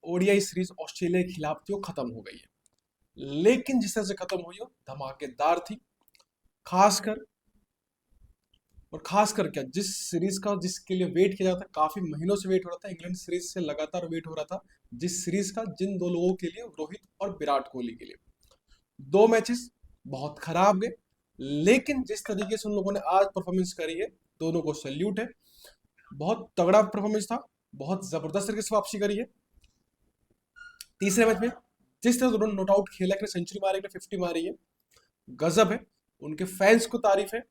ODI series Australia के खिलाफ थी वो खत्म हो गई है। लेकिन जिस तरह से खत्म हुई हो धमाकेदार थी। खासकर खासकर क्या, जिस सीरीज का जिसके लिए वेट किया जाता, काफी महीनों से वेट हो रहा था, इंग्लैंड सीरीज से लगातार वेट हो रहा था, जिस सीरीज का जिन दो लोगों के लिए, रोहित और विराट कोहली के लिए। दो मैचेस बहुत खराब गए, लेकिन जिस तरीके से उन लोगों ने आज परफॉर्मेंस करी है, दोनों को सैल्यूट है। बहुत तगड़ा परफॉर्मेंस था, बहुत जबरदस्त तरीके से वापसी करी है। तीसरे मैच में जिस तरह से उन्होंने नॉट आउट खेला, सेंचुरी मारी, 50 मारी है, गजब है। उनके फैंस को तारीफ है।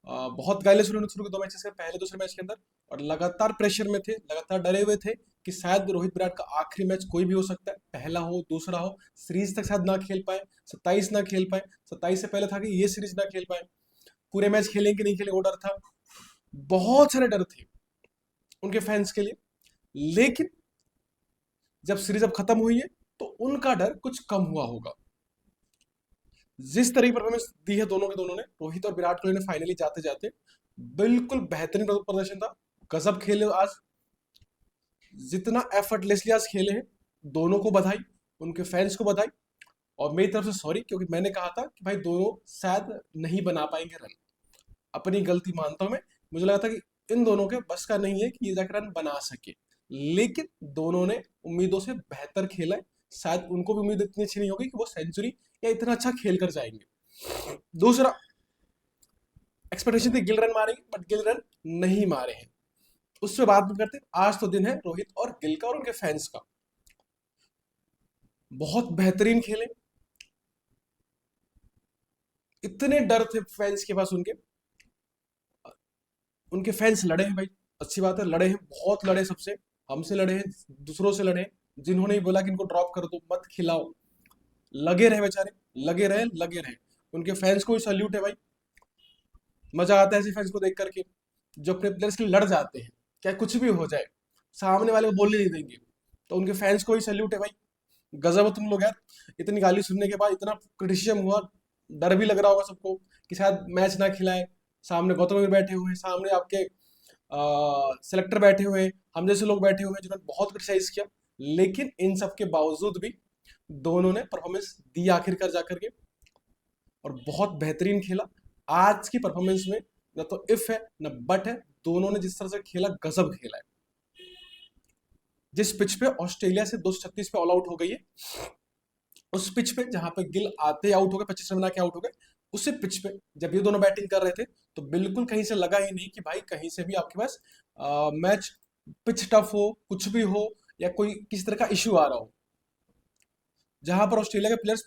बहुत गायले उन्होंने शुरू के दो मैचेस के पहले दूसरे मैच के अंदर, और लगातार प्रेशर में थे, लगातार डरे हुए थे कि शायद रोहित विराट का आखिरी मैच कोई भी हो सकता है, पहला हो दूसरा हो, सीरीज तक शायद ना खेल पाए, 27 ना खेल पाए। 27 से पहले था कि ये सीरीज ना खेल पाए, पूरे मैच खेलेंगे कि नहीं खेलेंगे वो डर था। बहुत सारे डर थे उनके फैंस के लिए। लेकिन जब सीरीज अब खत्म हुई है तो उनका डर कुछ कम हुआ होगा। जिस तरह की परफॉर्मेंस दी है दोनों के दोनों ने, रोहित और विराट कोहली ने फाइनली जाते जाते, बिल्कुल बेहतरीन प्रदर्शन था। गजब खेले आज, जितना एफर्टलेसली आज खेले हैं। दोनों को बधाई, उनके फैंस को बधाई, और मेरी तरफ से सॉरी, क्योंकि मैंने कहा था कि भाई दोनों शायद नहीं बना पाएंगे रन। अपनी गलती मानता हूं मैं। मुझे लगा था कि इन दोनों के बस का नहीं है कि ये जाकर रन बना सके, लेकिन दोनों ने उम्मीदों से बेहतर खेला है। शायद उनको भी उम्मीद इतनी अच्छी नहीं होगी कि वो सेंचुरी या इतना अच्छा खेल कर जाएंगे। दूसरा, एक्सपेक्टेशन थी गिल रन मारेंगे, बट गिल रन नहीं मारे हैं। उससे बात भी करते हैं। आज तो दिन है रोहित और गिल का और उनके फैंस का। बहुत बेहतरीन खेले, इतने डर थे फैंस के पास उनके। उनके फैंस लड़े हैं भाई, अच्छी बात है, लड़े हैं, बहुत लड़े सबसे। हमसे लड़े हैं, दूसरों से लड़े हैं, जिन्होंने ही बोला कि इनको ड्रॉप कर दो, मत खिलाओ, लगे रहे बेचारे, लगे रहे लगे रहे। उनके फैंस को भी सल्यूट है भाई। मजा आता है ऐसे फैंस को देख करके, जो अपने प्लेयर्स के लिए लड़ जाते हैं, चाहे कुछ भी हो जाए, सामने वाले को बोलने नहीं देंगे। तो उनके फैंस को ही सल्यूट है भाई। गजब हो तुम लोग यार। इतनी गाली सुनने के बाद, इतना क्रिटिसिज्म हुआ, डर भी लग रहा होगा सबको कि शायद मैच ना खिलाए। सामने गौतम गंभीर बैठे हुए हैं, सामने आपके सिलेक्टर बैठे हुए हैं, हम जैसे लोग बैठे हुए हैं जिन्होंने बहुत क्रिटिसाइज किया। लेकिन इन सब के बावजूद भी दोनों ने परफॉर्मेंस दी आखिरकार जाकर के, और बहुत बेहतरीन खेला। आज की परफॉर्मेंस में न तो इफ है न बट है, दोनों ने जिस तरह से खेला, गजब खेला है। जिस पिच पे ऑस्ट्रेलिया से 236 पे ऑल आउट हो गई है, उस पिच पे जहां पे गिल आते आउट हो गए, 25 रन बना के आउट हो गए, उसी पिच पे जब ये दोनों बैटिंग कर रहे थे, तो बिल्कुल कहीं से लगा ही नहीं कि भाई कहीं से भी आपके पास मैच, पिच टफ हो, कुछ भी हो, या कोई किसी तरह का इश्यू आ रहा हो। जहां पर ऑस्ट्रेलिया के प्लेयर्स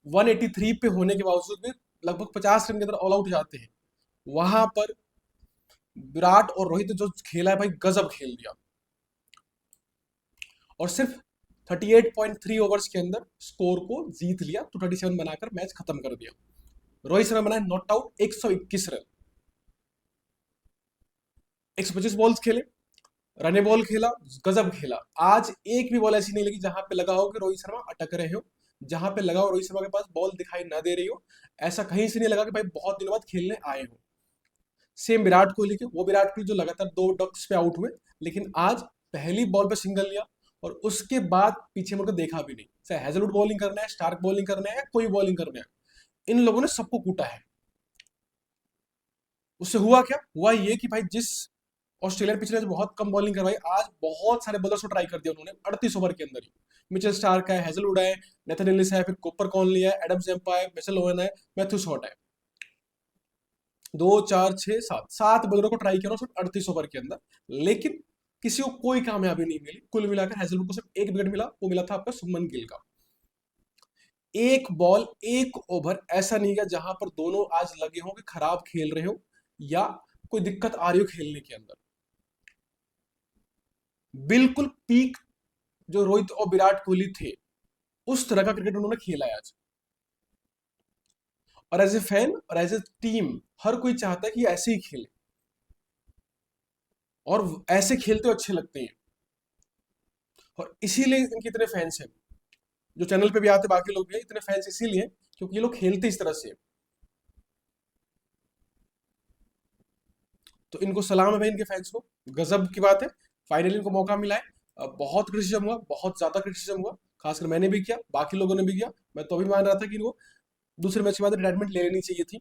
183 पे होने के बावजूद भी लगभग 50 रन के अंदर ऑल आउट जाते हैं, वहां पर विराट और रोहित जो खेला है भाई, गजब खेल दिया। और सिर्फ 38.3 ओवर्स के अंदर स्कोर को जीत लिया, 237 बनाकर मैच खत्म कर दिया। रोहित शर्मा बनाए नॉट आउट 121 रन, 125 बॉल्स खेले, रने बॉल खेला, गजब खेला। आज एक भी बॉल ऐसी नहीं लगी जहां पे लगा हो कि रोहित शर्मा अटक रहे हो, जहां पे लगा हो रोहित शर्मा के पास बॉल दिखाई ना दे रही हो। ऐसा कहीं से नहीं लगा कि भाई बहुत दिनों बाद खेलने आए हो। सेम विराट कोहली के, वो विराट कोहली जो लगातार दो डक्स पे आउट हुए, लेकिन आज पहली बॉल पे सिंगल लिया, और उसके बाद पीछे मुड़कर देखा भी नहीं। चाहे हैजलवुड बॉलिंग करना है, स्टार्क बॉलिंग करना है, या कोई बॉलिंग करना है, इन लोगों ने सबको कूटा है। उससे हुआ क्या, हुआ ये कि भाई जिस ऑस्ट्रेलियन पिछले जो बहुत कम बॉलिंग करवाई, आज बहुत सारे बॉलर्स को ट्राई कर दिया उन्होंने 38 ओवर के अंदर ही। मिचेल स्टार्क है, हेजलवुड है, नेथन एलिस है, फिर कॉपर कॉनली है, एडम जम्पा है, मिचेल ओवन है, मैथ्यू शॉट है। 2 4 6 7 बॉलरों को ट्राई किया सिर्फ 38 ओवर के अंदर, लेकिन किसी को कोई कामयाबी नहीं मिली। कुल मिलाकर हैजलवुड को सिर्फ एक विकेट मिला, वो मिला था आपका शुभमन गिल का। एक बॉल एक ओवर ऐसा नहीं गया जहां पर दोनों आज लगे हो कि खराब खेल रहे हो, या कोई दिक्कत आ रही हो खेलने के अंदर। बिल्कुल पीक जो रोहित और विराट कोहली थे, उस तरह का क्रिकेट उन्होंने खेला है आज। और एज ए फैन और एज ए टीम, हर कोई चाहता है कि ऐसे ही खेले, और ऐसे खेलते हुए अच्छे लगते हैं। और इसीलिए इनके इतने फैंस हैं, जो चैनल पे भी आते, बाकी लोग भी हैं, इतने फैंस इसीलिए हैं क्योंकि ये लोग खेलते इस तरह से। तो इनको सलाम है भाई, इनके फैंस को, गजब की बात है। फाइनली इनको मौका मिला है, बहुत क्रिटिसिज्म हुआ, बहुत ज्यादा क्रिटिसिज्म हुआ, खासकर मैंने भी किया, बाकी लोगों ने भी किया। मैं तो भी मान रहा था कि इनको दूसरे मैच के बाद रिटायरमेंट ले लेनी चाहिए थी।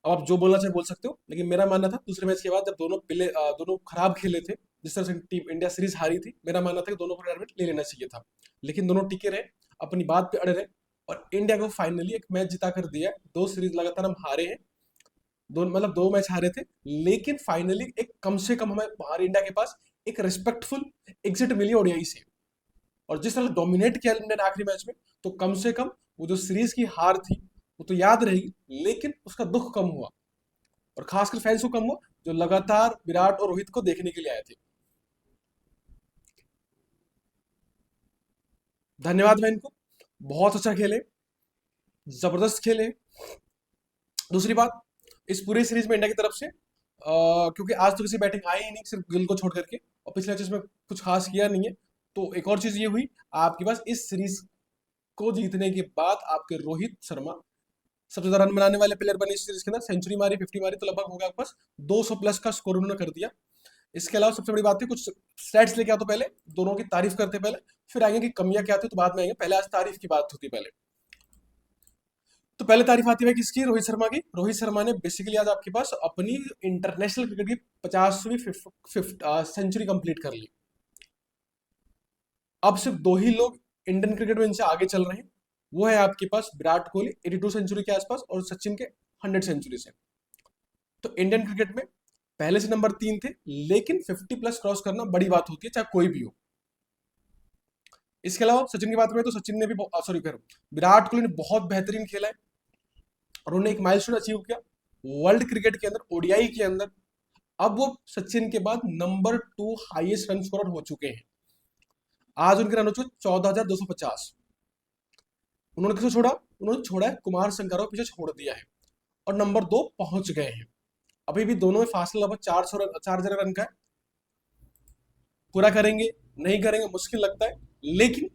अब आप जो बोलना चाहे बोल सकते हो, लेकिन मेरा मानना था दूसरे मैच के बाद जब दोनों खराब खेले थे, जिस तरह से टीम इंडिया सीरीज हारी थी, मेरा मानना था कि दोनों को रिटायरमेंट ले लेना चाहिए था। लेकिन दोनों टिके रहे, अपनी बात पे अड़े रहे, और इंडिया को फाइनली एक मैच जिता कर दिया है। 2 सीरीज लगातार हम हारे हैं, दो मैच हारे थे, लेकिन फाइनली एक कम से कम हमारे इंडिया के पास एक रिस्पेक्टफुल एग्जिट मिली ओडीआई से। और जिस तरह डोमिनेट किया इंडिया ने आखिरी मैच में, तो कम से कम वो जो सीरीज की हार थी वो तो याद रहेगी, लेकिन उसका दुख कम हुआ, और खासकर फैंस को कम हुआ जो लगातार विराट और रोहित को देखने के लिए आए थे। धन्यवाद मैं इनको, बहुत अच्छा खेले, जबरदस्त खेले। दूसरी बात, इस पूरी सीरीज में इंडिया की तरफ से क्योंकि आज तो किसी बैटिंग आई ही नहीं सिर्फ गिल को छोड़ करके, और पिछले मैचेस में कुछ खास किया नहीं है, तो एक और चीज ये हुई, आपके पास इस सीरीज को जीतने के बाद आपके रोहित शर्मा सबसे ज्यादा रन बनाने वाले प्लेयर बने इस सीरीज के अंदर। सेंचुरी मारी, 50 मारी, तो लगभग हो गया आपके पास 200 प्लस का स्कोर उन्होंने कर दिया। इसके अलावा सबसे बड़ी बात थी, कुछ स्टैट्स लेके आओ तो पहले दोनों की तारीफ करते पहले, फिर आएंगे कि कमियां क्या थी तो बाद में आएंगे, पहले आज तारीफ की बात होती पहले। तो पहले तारीफ आती है किसकी? रोहित शर्मा की। रोहित शर्मा ने बेसिकली आज आपके पास अपनी इंटरनेशनल क्रिकेट की 50वीं सेंचुरी कंप्लीट कर ली। अब सिर्फ दो ही लोग इंडियन क्रिकेट में इनसे आगे चल रहे हैं, वो है आपके पास विराट कोहली 82 सेंचुरी के आसपास, और सचिन के 100 सेंचुरी से। तो इंडियन क्रिकेट में पहले से नंबर 3 थे, लेकिन 50 प्लस क्रॉस करना बड़ी बात होती है, चाहे कोई भी हो। इसके अलावा सचिन की बात करें तो सचिन ने भी सॉरी कह रहा हूं, विराट कोहली ने बहुत बेहतरीन खेला है, और उन्होंने एक माइलस्टोन अचीव किया वर्ल्ड क्रिकेट के अंदर, ओडीआई के अंदर। अब वो सचिन के बाद नंबर 2 हाईएस्ट रन स्कोरर हो चुके हैं। आज उनके रन हो चुके 14,250। उन्होंने किसे छोड़ा? उन्होंने छोड़ा है कुमार संगकारा को, पीछे छोड़ दिया है, और नंबर 2 पहुंच गए हैं। अभी भी दोनों में फासला लगभग 4,000 रन का है। पूरा करेंगे नहीं करेंगे मुश्किल लगता है, लेकिन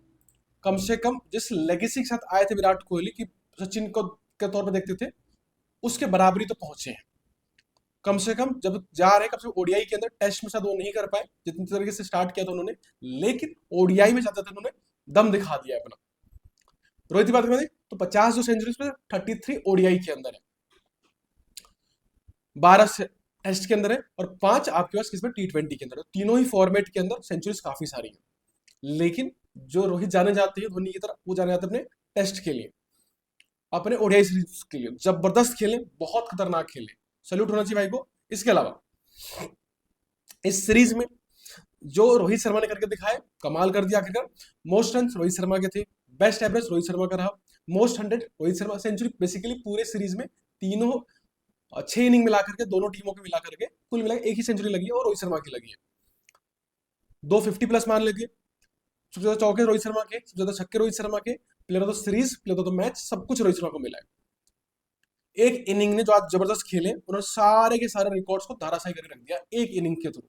कम से कम जिस लेगेसी के साथ आए थे विराट कोहली की, सचिन को के तौर पर देखते थे, उसके बराबरी तो पहुंचे हैं। कम से कम जब जा रहे कम से कम ओडीआई के अंदर, टेस्ट में शायद वो नहीं कर पाए जितनी तरीके से स्टार्ट किया था उन्होंने, लेकिन ओडीआई में जाते थे उन्होंने दम दिखा दिया है अपना। रोहित की बात करें तो 50 जो सेंचुरीज में 33 ओडीआई के अंदर है, 12 टेस्ट के अंदर है, और 5 आपके पास किसमें? T20 के अंदर है। तीनों ही फॉर्मेट के अंदर सेंचुरीज काफी सारी है, लेकिन जो रोहित जाने जाते हैं धोनी की तरह, वो जाने जाते हैं अपने टेस्ट के लिए, अपने ओडीआई सीरीज के लिए। जबरदस्त खेले, बहुत खतरनाक खेले, सल्यूट होना चाहिए भाई को। इसके अलावा इस सीरीज में जो रोहित शर्मा ने करके दिखाया, कमाल कर दिया आखिरकार। मोस्ट रन रोहित शर्मा के थे, बेस्ट एवरेज रोहित शर्मा का रहा, most 100 Rohit Sharma, century basically पूरे सीरीज में तीनों 6 इनिंग मिला करके, दोनों टीमों के मिला करके कुल मिला एक ही सेंचुरी लगी है, और रोहित शर्मा की लगी है। 250 प्लस मान लेंगे। सबसे ज्यादा चौके रोहित शर्मा के, सबसे ज्यादा छक्के रोहित शर्मा के, player of the series, player of the match, सब कुछ रोहित शर्मा को मिला है। एक इनिंग ने जो आज जबरदस्त खेले, उन्होंने सारे के सारे रिकॉर्ड्स को धराशायी करके रख दिया एक इनिंग के थ्रू।